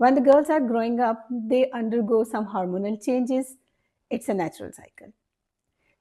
When the girls are growing up, they undergo some hormonal changes. It's a natural cycle.